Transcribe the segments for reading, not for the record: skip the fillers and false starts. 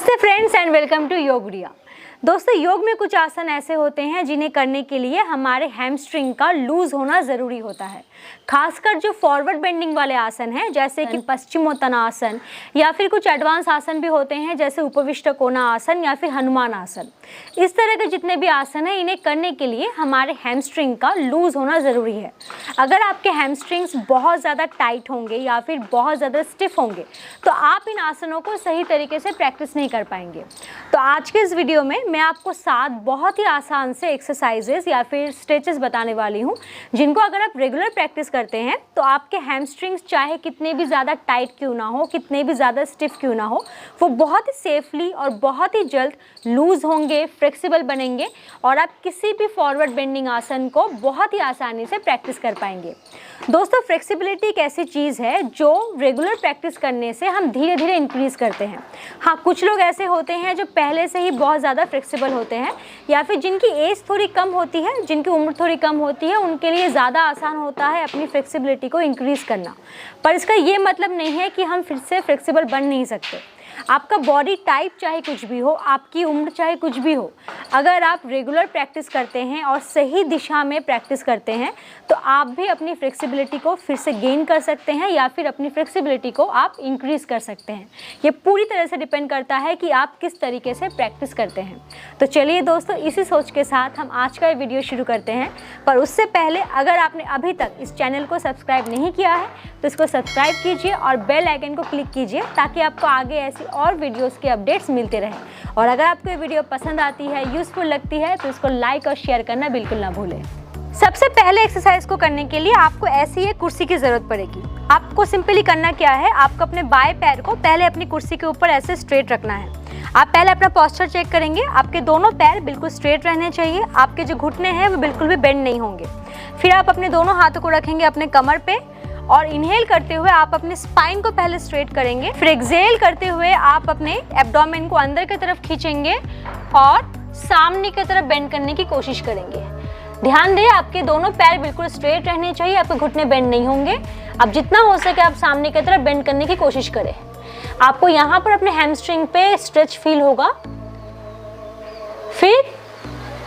नमस्ते friends and welcome to योग गुड़िया। दोस्तों, योग में कुछ आसन ऐसे होते हैं जिन्हें करने के लिए हमारे हैमस्ट्रिंग का लूज होना ज़रूरी होता है। खासकर जो फॉरवर्ड बेंडिंग वाले आसन हैं, जैसे कि पश्चिमोत्तानासन, या फिर कुछ एडवांस आसन भी होते हैं जैसे उपविष्ट कोना आसन या फिर हनुमान आसन। इस तरह के जितने भी आसन हैं, इन्हें करने के लिए हमारे हैमस्ट्रिंग का लूज होना ज़रूरी है। अगर आपके हैमस्ट्रिंग्स बहुत ज़्यादा टाइट होंगे या फिर बहुत ज़्यादा स्टिफ होंगे तो आप इन आसनों को सही तरीके से प्रैक्टिस नहीं कर पाएंगे। तो आज के इस वीडियो में मैं आपको 7 बहुत ही आसान से एक्सरसाइजेस या फिर स्ट्रेचेस बताने वाली हूँ, जिनको अगर आप रेगुलर प्रैक्टिस करते हैं तो आपके हैमस्ट्रिंग्स चाहे कितने भी ज़्यादा टाइट क्यों ना हो, कितने भी ज़्यादा स्टिफ क्यों ना हो, वो बहुत ही सेफली और बहुत ही जल्द लूज होंगे, फ्लेक्सिबल बनेंगे और आप किसी भी फॉरवर्ड बेंडिंग आसन को बहुत ही आसानी से प्रैक्टिस कर पाएंगे। दोस्तों, फ्लेक्सिबिलिटी एक ऐसी चीज़ है जो रेगुलर प्रैक्टिस करने से हम धीरे धीरे इंक्रीज़ करते हैं। हाँ, कुछ लोग ऐसे होते हैं जो पहले से ही बहुत ज़्यादा फ्लेक्सिबल होते हैं, या फिर जिनकी एज थोड़ी कम होती है, जिनकी उम्र थोड़ी कम होती है, उनके लिए ज़्यादा आसान होता है अपनी फ्लेक्सिबिलिटी को इंक्रीज़ करना। पर इसका ये मतलब नहीं है कि हम फिर से फ्लेक्सिबल बन नहीं सकते। आपका बॉडी टाइप चाहे कुछ भी हो, आपकी उम्र चाहे कुछ भी हो, अगर आप रेगुलर प्रैक्टिस करते हैं और सही दिशा में प्रैक्टिस करते हैं तो आप भी अपनी फ्लेक्सिबिलिटी को फिर से गेन कर सकते हैं या फिर अपनी फ्लेक्सिबिलिटी को आप इंक्रीज़ कर सकते हैं। ये पूरी तरह से डिपेंड करता है कि आप किस तरीके से प्रैक्टिस करते हैं। तो चलिए दोस्तों, इसी सोच के साथ हम आज का ये वीडियो शुरू करते हैं। पर उससे पहले अगर आपने अभी तक इस चैनल को सब्सक्राइब नहीं किया है तो इसको सब्सक्राइब कीजिए और बेल आइकन को क्लिक कीजिए, ताकि आपको आगे ऐसी और वीडियोस के अपडेट्स मिलते रहें। और अगर आपको ये वीडियो पसंद आती है, यूज़फुल लगती है, तो इसको लाइक और शेयर करना बिल्कुल ना भूलें। सबसे पहले एक्सरसाइज को करने के लिए आपको ऐसी एक कुर्सी की ज़रूरत पड़ेगी। आपको सिंपली करना क्या है, आपको अपने बाएं पैर को पहले अपनी कुर्सी के ऊपर ऐसे स्ट्रेट रखना है। आप पहले अपना पोस्चर चेक करेंगे। आपके दोनों पैर बिल्कुल स्ट्रेट रहने चाहिए, आपके जो घुटने हैं वो बिल्कुल भी बेंड नहीं होंगे। फिर आप अपने दोनों हाथों को रखेंगे अपने कमर पे और इनहेल करते हुए आप अपने स्पाइन को पहले स्ट्रेट करेंगे। फिर एक्सहेल करते हुए आप अपने एब्डोमेन को अंदर की तरफ खींचेंगे और सामने की तरफ बेंड करने की कोशिश करेंगे। ध्यान दें, आपके दोनों पैर बिल्कुल स्ट्रेट रहने चाहिए, आपके घुटने बेंड नहीं होंगे। अब जितना हो सके आप सामने की तरफ बेंड करने की कोशिश करें। आपको यहाँ पर अपने हैमस्ट्रिंग पे स्ट्रेच फील होगा। फिर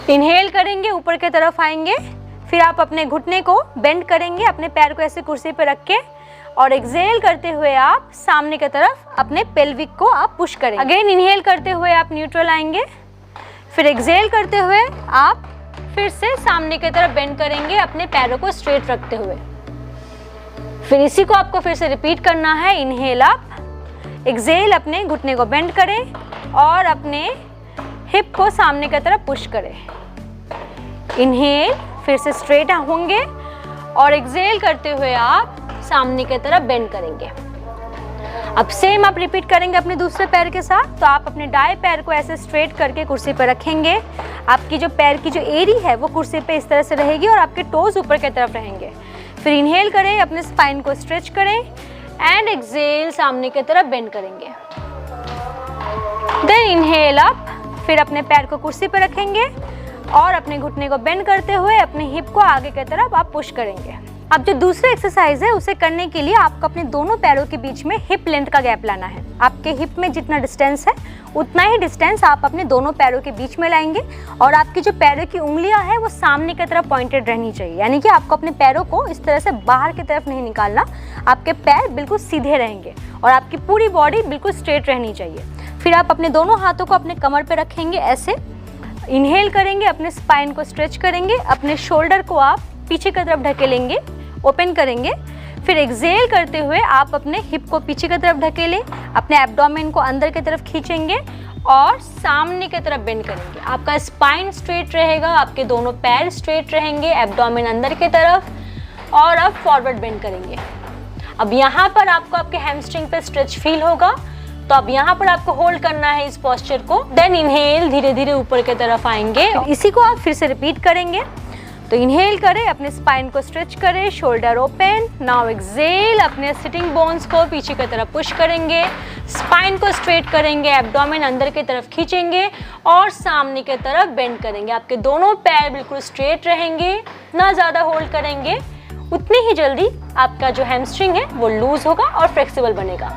इनहेल करेंगे, ऊपर की तरफ आएंगे। फिर आप अपने घुटने को बेंड करेंगे, अपने पैर को ऐसे कुर्सी पे रख के, और एक्सहेल करते हुए आप सामने की तरफ अपने पेल्विक को आप पुश करेंगे। अगेन इनहेल करते हुए आप न्यूट्रल आएंगे। फिर एक्सहेल करते हुए आप फिर से सामने की तरफ बेंड करेंगे, अपने पैरों को स्ट्रेट रखते हुए। फिर इसी को आपको फिर से रिपीट करना है। इनहेल अप, एक्सहेल, अपने घुटने को बेंड करें और अपने हिप को सामने की तरफ पुश करें। इनहेल, फिर से स्ट्रेट होंगे और एक्सहेल करते हुए आप सामने की तरफ बेंड करेंगे। अब सेम आप रिपीट करेंगे अपने दूसरे पैर के साथ। तो आप अपने दाएं पैर को ऐसे स्ट्रेट करके कुर्सी पर रखेंगे। आपकी जो पैर की जो एड़ी है वो कुर्सी पे इस तरह से रहेगी और आपके टोज ऊपर की तरफ रहेंगे। फिर इनहेल करें, अपने स्पाइन को स्ट्रेच करें एंड एक्सहेल, सामने की तरफ बेंड करेंगे। देन इनहेल अप, फिर अपने पैर को कुर्सी पर रखेंगे और अपने घुटने को बेंड करते हुए अपने हिप को आगे की तरफ आप पुश करेंगे। अब जो दूसरा एक्सरसाइज है उसे करने के लिए आपको अपने दोनों पैरों के बीच में हिप लेंथ का गैप लाना है। आपके हिप में जितना डिस्टेंस है उतना ही डिस्टेंस आप अपने दोनों पैरों के बीच में लाएंगे और आपकी जो पैरों की उंगलियां हैं वो सामने की तरफ पॉइंटेड रहनी चाहिए। यानी कि आपको अपने पैरों को इस तरह से बाहर की तरफ नहीं निकालना, आपके पैर बिल्कुल सीधे रहेंगे और आपकी पूरी बॉडी बिल्कुल स्ट्रेट रहनी चाहिए। फिर आप अपने दोनों हाथों को अपने कमर पर रखेंगे ऐसे। इनहेल करेंगे, अपने स्पाइन को स्ट्रेच करेंगे, अपने शोल्डर को आप पीछे की तरफ ढकेलेंगे, ओपन करेंगे। फिर एक्सहेल करते हुए आप अपने हिप को पीछे की तरफ ढकेलें, अपने एब्डोमेन को अंदर की तरफ खींचेंगे और सामने की तरफ बेंड करेंगे। आपका स्पाइन स्ट्रेट रहेगा, आपके दोनों पैर स्ट्रेट रहेंगे, एब्डोमेन अंदर की तरफ, और आप फॉरवर्ड बेंड करेंगे। अब यहाँ पर आपको आपके हैमस्ट्रिंग पे स्ट्रेच फील होगा, तो अब यहाँ पर आपको होल्ड करना है इस पोस्चर को। देन इनहेल, धीरे धीरे ऊपर की तरफ आएंगे। इसी को आप फिर से रिपीट करेंगे। तो इनहेल करें, अपने स्पाइन को स्ट्रेच करें, शोल्डर ओपन। नाउ एक्सहेल, अपने सिटिंग बोन्स को पीछे की तरफ पुश करेंगे, स्पाइन को स्ट्रेट करेंगे, एब्डोमेन अंदर की तरफ खींचेंगे और सामने की तरफ बेंड करेंगे। आपके दोनों पैर बिल्कुल स्ट्रेट रहेंगे, ना ज़्यादा होल्ड करेंगे। उतनी ही जल्दी आपका जो हैमस्ट्रिंग है वो लूज होगा और फ्लेक्सिबल बनेगा।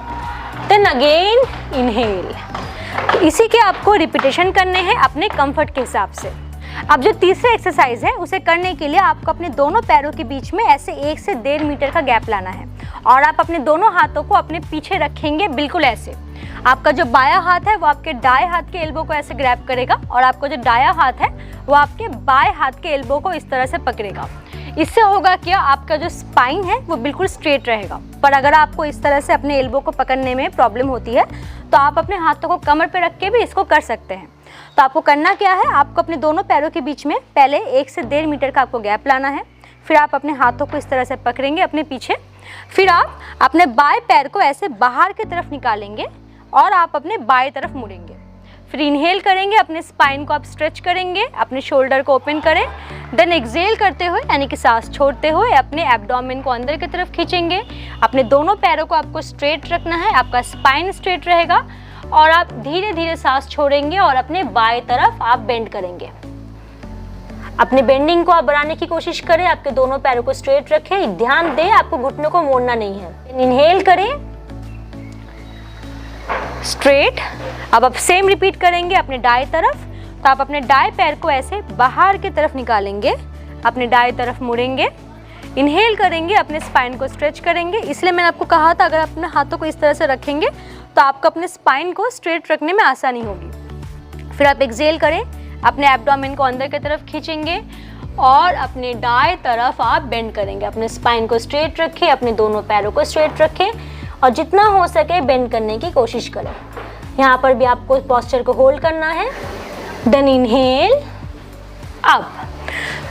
देन अगेन इनहेल, इसी के आपको रिपीटेशन करने हैं अपने कंफर्ट के हिसाब से। अब जो तीसरा एक्सरसाइज है उसे करने के लिए आपको अपने दोनों पैरों के बीच में ऐसे 1 से 1.5 मीटर का गैप लाना है और आप अपने दोनों हाथों को अपने पीछे रखेंगे, बिल्कुल ऐसे। आपका जो बायां हाथ है वो आपके दाएं हाथ के एल्बो को ऐसे ग्रैब करेगा और आपका जो दायां हाथ है वो आपके बाएं हाथ के एल्बो को इस तरह से पकड़ेगा। इससे होगा क्या, आपका जो स्पाइन है वो बिल्कुल स्ट्रेट रहेगा। पर अगर आपको इस तरह से अपने एल्बो को पकड़ने में प्रॉब्लम होती है तो आप अपने हाथों को कमर पे रख के भी इसको कर सकते हैं। तो आपको करना क्या है, आपको अपने दोनों पैरों के बीच में पहले 1 से 1.5 मीटर का आपको गैप लाना है। फिर आप अपने हाथों को इस तरह से पकड़ेंगे अपने पीछे। फिर आप अपने बाएं पैर को ऐसे बाहर की तरफ निकालेंगे और आप अपने बाएं तरफ मुड़ेंगे। फिर इनहेल करेंगे, अपने स्पाइन को आप स्ट्रेच करेंगे, अपने शोल्डर को ओपन करें। देन एक्सहेल करते हुए यानी कि सांस छोड़ते हुए अपने एब्डोमेन को अंदर की तरफ खींचेंगे। अपने दोनों पैरों को आपको स्ट्रेट रखना है, आपका स्पाइन स्ट्रेट रहेगा और आप धीरे धीरे सांस छोड़ेंगे और अपने बाएं तरफ आप बेंड करेंगे। अपने बेंडिंग को आप बढ़ाने की कोशिश करें, आपके दोनों पैरों को स्ट्रेट रखें। ध्यान दें आपको घुटनों को मोड़ना नहीं है। इनहेल करें, स्ट्रेट। अब आप सेम रिपीट करेंगे अपने दाएं तरफ। तो आप अपने दाएं पैर को ऐसे बाहर की तरफ निकालेंगे, अपने दाएं तरफ मुड़ेंगे, इनहेल करेंगे, अपने स्पाइन को स्ट्रेच करेंगे। इसलिए मैंने आपको कहा था अगर आप अपने हाथों को इस तरह से रखेंगे तो आपको अपने स्पाइन को स्ट्रेट रखने में आसानी होगी। फिर आप एक्सहेल करें, अपने एब्डोमेन को अंदर की तरफ खींचेंगे और अपने दाएं तरफ आप बेंड करेंगे। अपने स्पाइन को स्ट्रेट रखें, अपने दोनों पैरों को स्ट्रेट रखें और जितना हो सके बेंड करने की कोशिश करें। यहाँ पर भी आपको पोस्चर को होल्ड करना है। Then inhale up.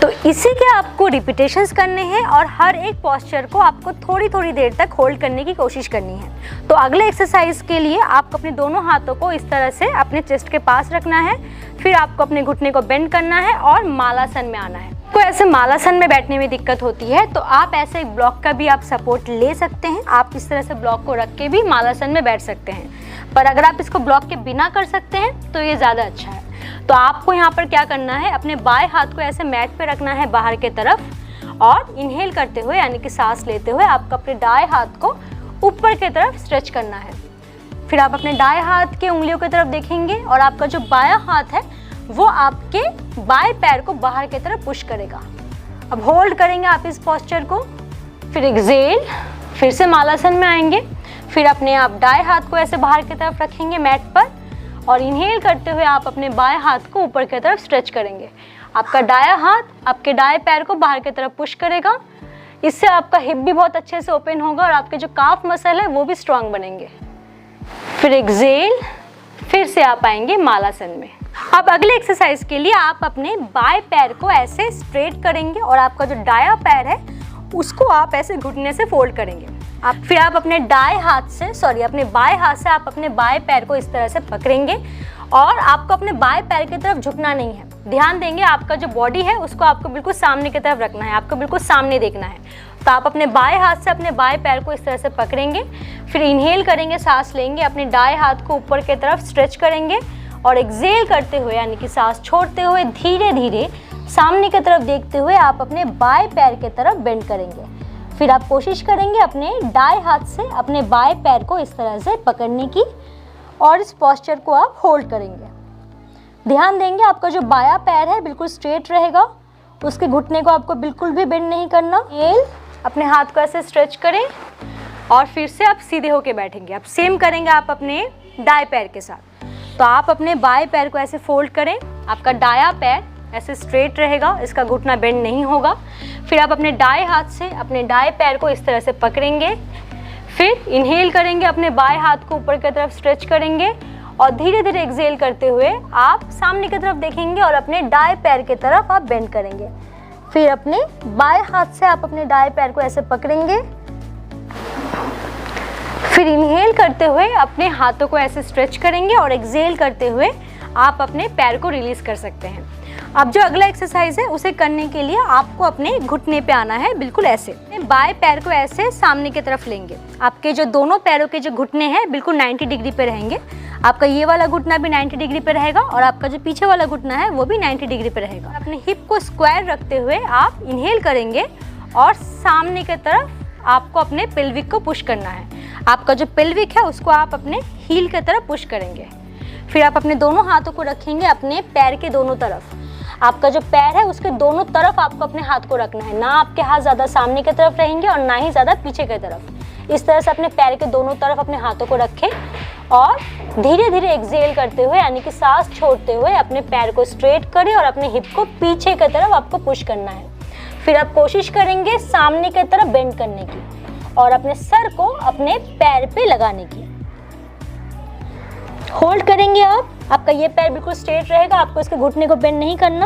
तो इसी के आपको रिपीटेशंस करने हैं और हर एक पोस्चर को आपको थोड़ी थोड़ी देर तक होल्ड करने की कोशिश करनी है। तो अगले एक्सरसाइज के लिए आपको अपने दोनों हाथों को इस तरह से अपने चेस्ट के पास रखना है। फिर आपको अपने घुटने को बेंड करना है और मालासन में आना है। तो ऐसे मालासन में बैठने में दिक्कत होती है तो आप ऐसे एक ब्लॉक का भी आप सपोर्ट ले सकते हैं। आप इस तरह से ब्लॉक को रख के भी मालासन में बैठ सकते हैं। पर अगर आप इसको ब्लॉक के बिना कर सकते हैं तो ये ज़्यादा अच्छा है। तो आपको यहाँ पर क्या करना है, अपने बाएं हाथ को ऐसे मैट पे रखना है बाहर के तरफ और इनहेल करते हुए यानी कि सांस लेते हुए आपको अपने दाएं हाथ को ऊपर की तरफ स्ट्रेच करना है। फिर आप अपने दाएं हाथ के उंगलियों की तरफ देखेंगे और आपका जो बायां हाथ है वो आपके बाएं पैर को बाहर की तरफ पुश करेगा। अब होल्ड करेंगे आप इस पोस्चर को। फिर एक्सहेल, फिर से मालासन में आएंगे। फिर अपने आप दाएं हाथ को ऐसे बाहर की तरफ रखेंगे मैट पर और इनहेल करते हुए आप अपने बाएं हाथ को ऊपर की तरफ स्ट्रेच करेंगे। आपका दायां हाथ आपके दाएं पैर को बाहर की तरफ पुश करेगा। इससे आपका हिप भी बहुत अच्छे से ओपन होगा और आपके जो काफ मसल है वो भी स्ट्रांग बनेंगे। फिर एक्सहेल, फिर से आप आएंगे मालासन में। अब अगले एक्सरसाइज के लिए आप अपने बाएं पैर को ऐसे स्ट्रेट करेंगे और आपका जो दायां पैर है उसको आप ऐसे घुटने से फोल्ड करेंगे। फिर आप अपने बाएं हाथ से आप अपने बाएं पैर को इस तरह से पकड़ेंगे और आपको अपने बाएं पैर की तरफ झुकना नहीं है। ध्यान देंगे आपका जो बॉडी है उसको आपको बिल्कुल सामने की तरफ रखना है, आपको बिल्कुल सामने देखना है। तो आप अपने बाएं हाथ से अपने बाएं पैर को इस तरह से पकड़ेंगे। फिर इनहेल करेंगे, सांस लेंगे, अपने दाएं हाथ को ऊपर की तरफ स्ट्रेच करेंगे और एक्सहेल करते हुए यानी कि सांस छोड़ते हुए धीरे धीरे सामने की तरफ देखते हुए आप अपने बाएं पैर की तरफ बेंड करेंगे। फिर आप कोशिश करेंगे अपने दाएं हाथ से अपने बाएं पैर को इस तरह से पकड़ने की और इस पोस्चर को आप होल्ड करेंगे। ध्यान देंगे आपका जो बायां पैर है बिल्कुल स्ट्रेट रहेगा, उसके घुटने को आपको बिल्कुल भी बेंड नहीं करना। इनहेल, अपने हाथ को ऐसे स्ट्रेच करें और फिर से आप सीधे होके बैठेंगे। आप सेम करेंगे आप अपने दाएं पैर के साथ। तो आप अपने बाएं पैर को ऐसे फोल्ड करें, आपका दायां पैर ऐसे स्ट्रेट रहेगा, इसका घुटना बेंड नहीं होगा। फिर आप अपने दाएं हाथ से अपने दाएं पैर को इस तरह से पकड़ेंगे। फिर इनहेल करेंगे, अपने बाएं हाथ को ऊपर की तरफ स्ट्रेच करेंगे और धीरे धीरे एक्सहेल करते हुए आप सामने की तरफ देखेंगे और अपने दाएं पैर की तरफ आप बेंड करेंगे। फिर अपने बाएं हाथ से आप अपने दाएं पैर को ऐसे पकड़ेंगे। फिर इनहेल करते हुए अपने हाथों को ऐसे स्ट्रेच करेंगे और एक्सहेल करते हुए आप अपने पैर को रिलीज कर सकते हैं। अब जो अगला एक्सरसाइज है उसे करने के लिए आपको अपने घुटने पे आना है, बिल्कुल ऐसे। बाएं पैर को ऐसे सामने की तरफ लेंगे। आपके जो दोनों पैरों के जो घुटने हैं बिल्कुल 90 डिग्री पे रहेंगे। आपका ये वाला घुटना भी 90 डिग्री पे रहेगा और आपका जो पीछे वाला घुटना है वो भी 90 डिग्री पे रहेगा। अपने हिप को स्क्वायर रखते हुए आप इनहेल करेंगे और सामने की तरफ आपको अपने पेल्विक को पुश करना है। आपका जो पेल्विक है उसको आप अपने हील की तरफ पुश करेंगे। फिर आप अपने दोनों हाथों को रखेंगे अपने पैर के दोनों तरफ। आपका जो पैर है उसके दोनों तरफ आपको अपने हाथ को रखना है, ना आपके हाथ ज़्यादा सामने की तरफ रहेंगे और ना ही ज़्यादा पीछे की तरफ। इस तरह से अपने पैर के दोनों तरफ अपने हाथों को रखें और धीरे धीरे एक्सहेल करते हुए यानी कि सांस छोड़ते हुए अपने पैर को स्ट्रेट करें और अपने हिप को पीछे की तरफ आपको पुश करना है। फिर आप कोशिश करेंगे सामने की तरफ बेंड करने की और अपने सर को अपने पैर पे लगाने की। होल्ड करेंगे आपका ये पैर बिल्कुल स्ट्रेट रहेगा, आपको इसके घुटने को बेंड नहीं करना।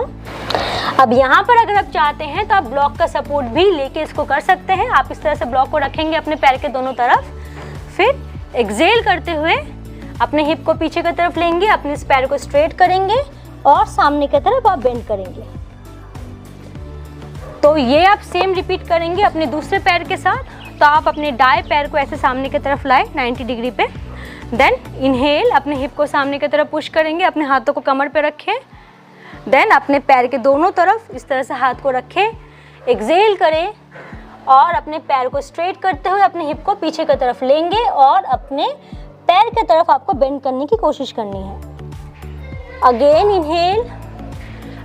अब यहाँ पर अगर आप चाहते हैं तो आप ब्लॉक का सपोर्ट भी लेके इसको कर सकते हैं। आप इस तरह से ब्लॉक को रखेंगे अपने पैर के दोनों तरफ, फिर एक्सहेल करते हुए अपने हिप को पीछे की तरफ लेंगे, अपने इस पैर को स्ट्रेट करेंगे और सामने की तरफ आप बेंड करेंगे। तो ये आप सेम रिपीट करेंगे अपने दूसरे पैर के साथ। तो आप अपने दाएं पैर को ऐसे सामने की तरफ लाए 90 डिग्री पे, देन इनहेल अपने हिप को सामने की तरफ पुश करेंगे, अपने हाथों को कमर पे रखें, देन अपने पैर के दोनों तरफ इस तरह से हाथ को रखें, एक्सहेल करें और अपने पैर को स्ट्रेट करते हुए अपने हिप को पीछे की तरफ लेंगे और अपने पैर की तरफ आपको बेंड करने की कोशिश करनी है। अगेन इनहेल,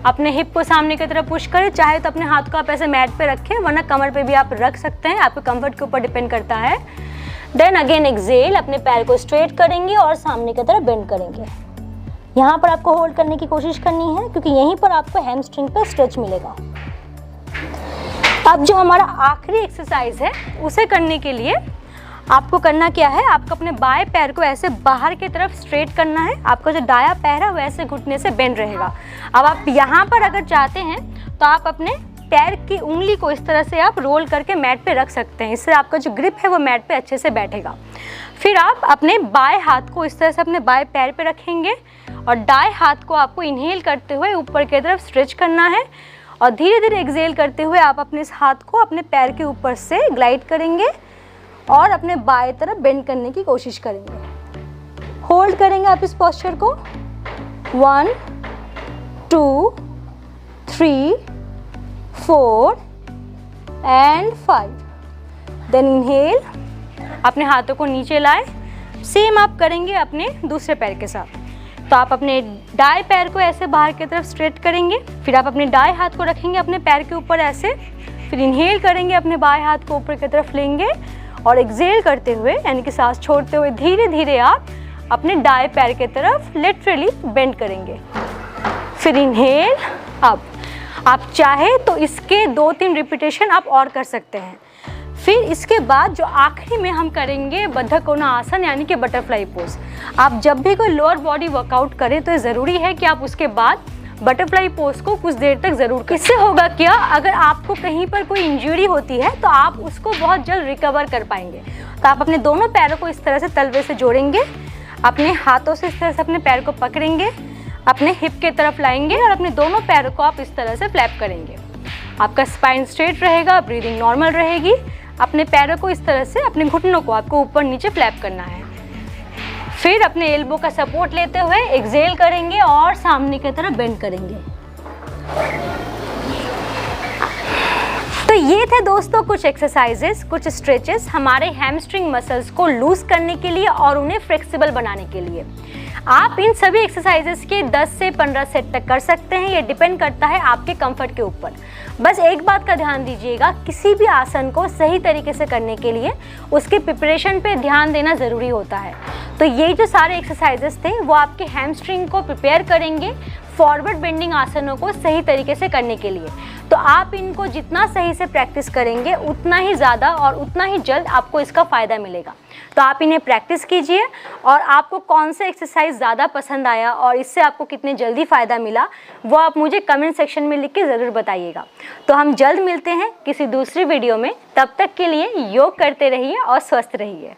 अपने हिप को सामने की तरफ पुश करें, चाहे तो अपने हाथ को आप ऐसे मैट पे रखें वरना कमर पे भी आप रख सकते हैं, आपके कंफर्ट के ऊपर डिपेंड करता है। देन अगेन एक्सहेल, अपने पैर को स्ट्रेट करेंगे और सामने की तरफ बेंड करेंगे। यहाँ पर आपको होल्ड करने की कोशिश करनी है क्योंकि यहीं पर आपको हैमस्ट्रिंग पर स्ट्रेच मिलेगा। अब जो हमारा आखिरी एक्सरसाइज है उसे करने के लिए आपको करना क्या है, आपको अपने बाएं पैर को ऐसे बाहर की तरफ स्ट्रेट करना है। आपका जो दायां पैर है वैसे घुटने से बेंड रहेगा। अब आप यहाँ पर अगर चाहते हैं तो आप अपने पैर की उंगली को इस तरह से आप रोल करके मैट पे रख सकते हैं, इससे आपका जो ग्रिप है वो मैट पे अच्छे से बैठेगा। फिर आप अपने बाएं हाथ को इस तरह से अपने बाएं पैर पे रखेंगे और दाएं हाथ को आपको इनहेल करते हुए ऊपर की तरफ स्ट्रेच करना है और धीरे धीरे एक्सहेल करते हुए आप अपने इस हाथ को अपने पैर के ऊपर से ग्लाइड करेंगे और अपने बाएं तरफ बेंड करने की कोशिश करेंगे। होल्ड करेंगे आप इस पोस्चर को 1 2 3 4 एंड 5। देन इनहेल, अपने हाथों को नीचे लाए, सेम आप करेंगे अपने दूसरे पैर के साथ। तो आप अपने दाएं पैर को ऐसे बाहर की तरफ स्ट्रेट करेंगे, फिर आप अपने दाएं हाथ को रखेंगे अपने पैर के ऊपर ऐसे, फिर इनहेल करेंगे, अपने बाएं हाथ को ऊपर की तरफ लेंगे और एक्सहेल करते हुए यानी कि सांस छोड़ते हुए धीरे धीरे आप अपने दाएं पैर की तरफ लेटरली बेंड करेंगे। फिर इनहेल, अब आप चाहे तो इसके 2-3 रिपीटेशन आप और कर सकते हैं। फिर इसके बाद जो आखिरी में हम करेंगे बद्ध कोना आसन यानी कि बटरफ्लाई पोज। आप जब भी कोई लोअर बॉडी वर्कआउट करें तो ज़रूरी है कि आप उसके बाद बटरफ्लाई पोज को कुछ देर तक ज़रूर करें। इससे होगा क्या, अगर आपको कहीं पर कोई इंजरी होती है तो आप उसको बहुत जल्द रिकवर कर पाएंगे। तो आप अपने दोनों पैरों को इस तरह से तलवे से जोड़ेंगे, अपने हाथों से इस तरह से अपने पैर को पकड़ेंगे, अपने हिप के तरफ लाएंगे और अपने दोनों पैरों को आप इस तरह से फ्लैप करेंगे। आपका स्पाइन स्ट्रेट रहेगा, ब्रीदिंग नॉर्मल रहेगी। अपने पैरों को इस तरह से अपने घुटनों को आपको ऊपर नीचे फ्लैप करना है। फिर अपने एल्बो का सपोर्ट लेते हुए एक्सहेल करेंगे और सामने की तरफ बेंड करेंगे। तो ये थे दोस्तों कुछ एक्सरसाइजेस, कुछ स्ट्रेचेस हमारे हैमस्ट्रिंग मसल्स को लूज करने के लिए और उन्हें फ्लेक्सिबल बनाने के लिए। आप इन सभी एक्सरसाइजेस के 10 से 15 सेट तक कर सकते हैं, ये डिपेंड करता है आपके कंफर्ट के ऊपर। बस एक बात का ध्यान दीजिएगा, किसी भी आसन को सही तरीके से करने के लिए उसके प्रिपरेशन पे ध्यान देना ज़रूरी होता है। तो ये जो सारे एक्सरसाइजेस थे वो आपके हैमस्ट्रिंग को प्रिपेयर करेंगे फॉरवर्ड बेंडिंग आसनों को सही तरीके से करने के लिए। तो आप इनको जितना सही से प्रैक्टिस करेंगे उतना ही ज़्यादा और उतना ही जल्द आपको इसका फ़ायदा मिलेगा। तो आप इन्हें प्रैक्टिस कीजिए और आपको कौन सा एक्सरसाइज ज़्यादा पसंद आया और इससे आपको कितने जल्दी फ़ायदा मिला वो आप मुझे कमेंट सेक्शन में लिख के ज़रूर बताइएगा। तो हम जल्द मिलते हैं किसी दूसरी वीडियो में, तब तक के लिए योग करते रहिए और स्वस्थ रहिए।